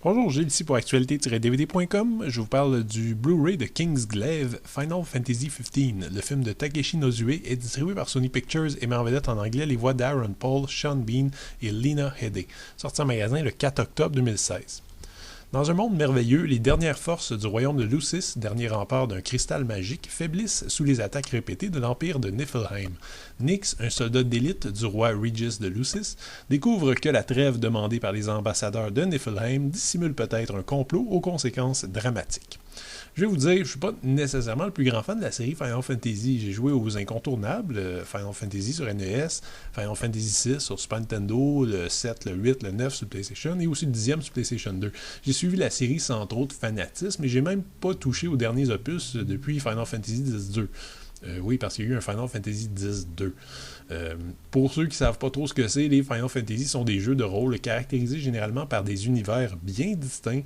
Bonjour, Gilles ici pour actualité-dvd.com. Je vous parle du Blu-ray de Kingsglaive Final Fantasy XV. Le film de Takeshi Nozue est distribué par Sony Pictures et met en vedette en anglais les voix d'Aaron Paul, Sean Bean et Lena Headey. Sorti en magasin le 4 octobre 2016. Dans un monde merveilleux, les dernières forces du royaume de Lucis, dernier rempart d'un cristal magique, faiblissent sous les attaques répétées de l'empire de Niflheim. Nyx, un soldat d'élite du roi Regis de Lucis, découvre que la trêve demandée par les ambassadeurs de Niflheim dissimule peut-être un complot aux conséquences dramatiques. Je vais vous dire, je ne suis pas nécessairement le plus grand fan de la série Final Fantasy. J'ai joué aux incontournables, Final Fantasy sur NES, Final Fantasy VI sur Super Nintendo, le 7, le 8, le 9 sur PlayStation et aussi le 10e sur PlayStation 2. J'ai suivi la série sans trop de fanatisme et j'ai même pas touché aux derniers opus depuis Final Fantasy X-2. Oui, parce qu'il y a eu un Final Fantasy X-2. Pour ceux qui ne savent pas trop ce que c'est, les Final Fantasy sont des jeux de rôle caractérisés généralement par des univers bien distincts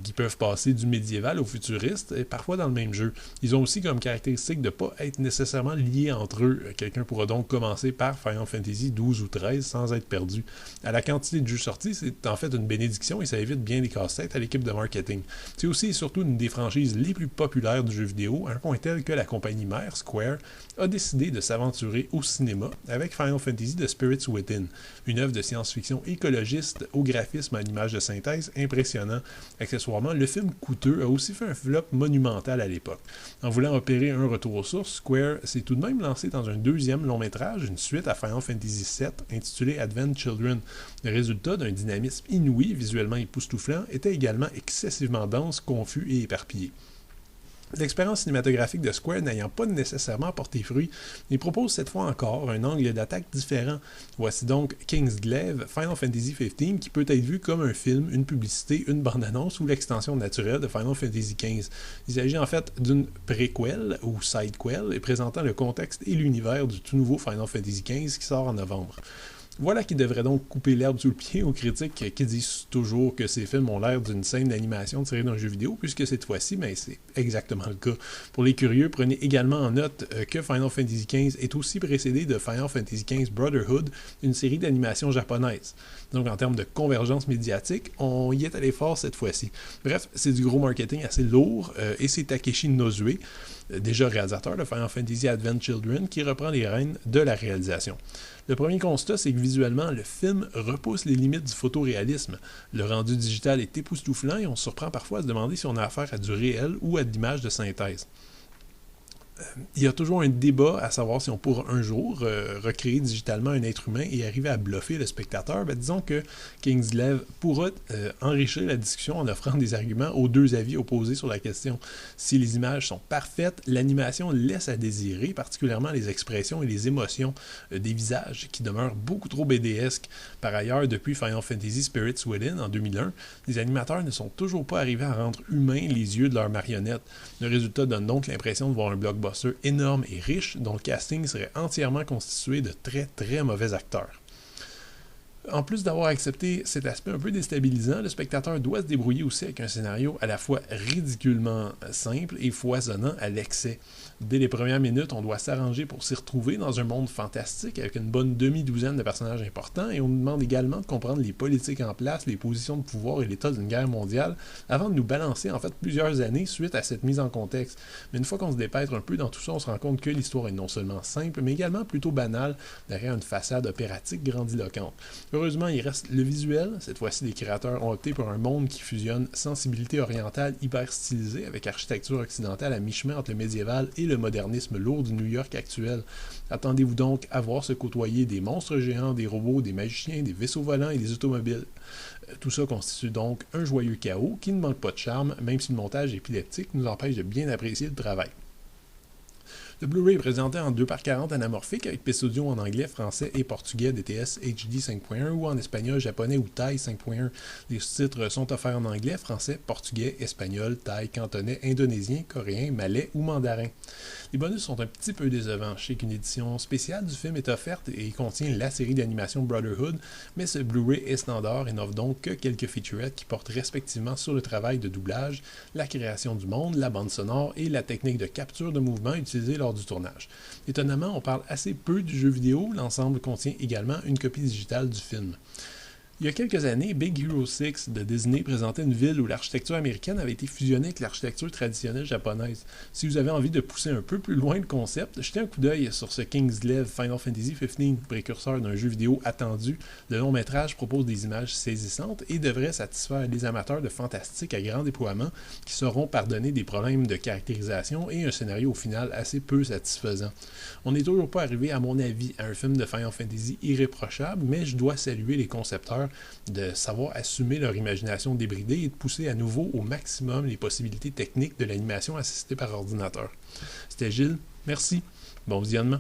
qui peuvent passer du médiéval au futuriste, et parfois dans le même jeu. Ils ont aussi comme caractéristique de ne pas être nécessairement liés entre eux. Quelqu'un pourra donc commencer par Final Fantasy 12 ou 13 sans être perdu. À la quantité de jeux sortis, c'est en fait une bénédiction et ça évite bien les casse-têtes à l'équipe de marketing. C'est aussi et surtout une des franchises les plus populaires du jeu vidéo, à un point tel que la compagnie mère, Square, a décidé de s'aventurer au cinéma avec Final Fantasy The Spirits Within, une œuvre de science-fiction écologiste au graphisme à l'image de synthèse impressionnant. Accessoirement, le film coûteux a aussi fait un flop monumental à l'époque. En voulant opérer un retour aux sources, Square s'est tout de même lancé dans un deuxième long-métrage, une suite à Final Fantasy VII, intitulé Advent Children. Le résultat d'un dynamisme inouï, visuellement époustouflant, était également excessivement dense, confus et éparpillé. L'expérience cinématographique de Square n'ayant pas nécessairement porté fruit, il propose cette fois encore un angle d'attaque différent. Voici donc Kingsglaive Final Fantasy XV qui peut être vu comme un film, une publicité, une bande-annonce ou l'extension naturelle de Final Fantasy XV. Il s'agit en fait d'une préquelle ou sidequel et présentant le contexte et l'univers du tout nouveau Final Fantasy XV qui sort en novembre. Voilà qui devrait donc couper l'herbe sous le pied aux critiques qui disent toujours que ces films ont l'air d'une scène d'animation tirée d'un jeu vidéo, puisque cette fois-ci, c'est exactement le cas. Pour les curieux, prenez également en note que Final Fantasy XV est aussi précédé de Final Fantasy XV Brotherhood, une série d'animation japonaise. Donc en termes de convergence médiatique, on y est allé fort cette fois-ci. Bref, c'est du gros marketing assez lourd, et c'est Takeshi Nozue, déjà réalisateur de Final Fantasy Advent Children, qui reprend les rênes de la réalisation. Le premier constat, c'est que visuellement, le film repousse les limites du photoréalisme. Le rendu digital est époustouflant et on se surprend parfois à se demander si on a affaire à du réel ou à de l'image de synthèse. Il y a toujours un débat à savoir si on pourra un jour recréer digitalement un être humain et arriver à bluffer le spectateur. Disons que Kingsglaive pourra enrichir la discussion en offrant des arguments aux deux avis opposés sur la question. Si les images sont parfaites, l'animation laisse à désirer, particulièrement les expressions et les émotions des visages qui demeurent beaucoup trop BD-esques. Par ailleurs, depuis Final Fantasy Spirits Within en 2001, les animateurs ne sont toujours pas arrivés à rendre humains les yeux de leurs marionnettes. Le résultat donne donc l'impression de voir un blockbuster énorme et riche dont le casting serait entièrement constitué de très très mauvais acteurs. En plus d'avoir accepté cet aspect un peu déstabilisant, le spectateur doit se débrouiller aussi avec un scénario à la fois ridiculement simple et foisonnant à l'excès. Dès les premières minutes, on doit s'arranger pour s'y retrouver dans un monde fantastique avec une bonne demi-douzaine de personnages importants et on nous demande également de comprendre les politiques en place, les positions de pouvoir et l'état d'une guerre mondiale avant de nous balancer en fait plusieurs années suite à cette mise en contexte. Mais une fois qu'on se dépêtre un peu dans tout ça, on se rend compte que l'histoire est non seulement simple, mais également plutôt banale derrière une façade opératique grandiloquente. Heureusement, il reste le visuel. Cette fois-ci, les créateurs ont opté pour un monde qui fusionne sensibilité orientale hyper stylisée avec architecture occidentale à mi-chemin entre le médiéval et le modernisme lourd du New York actuel. Attendez-vous donc à voir se côtoyer des monstres géants, des robots, des magiciens, des vaisseaux volants et des automobiles. Tout ça constitue donc un joyeux chaos qui ne manque pas de charme, même si le montage épileptique nous empêche de bien apprécier le travail. Le Blu-ray est présenté en 2x40 anamorphique avec piste audio en anglais, français et portugais DTS HD 5.1 ou en espagnol, japonais ou thaï 5.1. Les sous-titres sont offerts en anglais, français, portugais, espagnol, thaï, cantonais, indonésien, coréen, malais ou mandarin. Les bonus sont un petit peu décevants. Je sais qu'une édition spéciale du film est offerte et contient la série d'animation Brotherhood, mais ce Blu-ray est standard et n'offre donc que quelques featurettes qui portent respectivement sur le travail de doublage, la création du monde, la bande sonore et la technique de capture de mouvement utilisée lors du tournage. Étonnamment, on parle assez peu du jeu vidéo, l'ensemble contient également une copie digitale du film. Il y a quelques années, Big Hero 6 de Disney présentait une ville où l'architecture américaine avait été fusionnée avec l'architecture traditionnelle japonaise. Si vous avez envie de pousser un peu plus loin le concept, jetez un coup d'œil sur ce Kingsglaive Final Fantasy XV, précurseur d'un jeu vidéo attendu. Le long métrage propose des images saisissantes et devrait satisfaire les amateurs de fantastique à grand déploiement qui sauront pardonner des problèmes de caractérisation et un scénario au final assez peu satisfaisant. On n'est toujours pas arrivé, à mon avis, à un film de Final Fantasy irréprochable, mais je dois saluer les concepteurs de savoir assumer leur imagination débridée et de pousser à nouveau au maximum les possibilités techniques de l'animation assistée par ordinateur. C'était Gilles, merci, bon visionnement.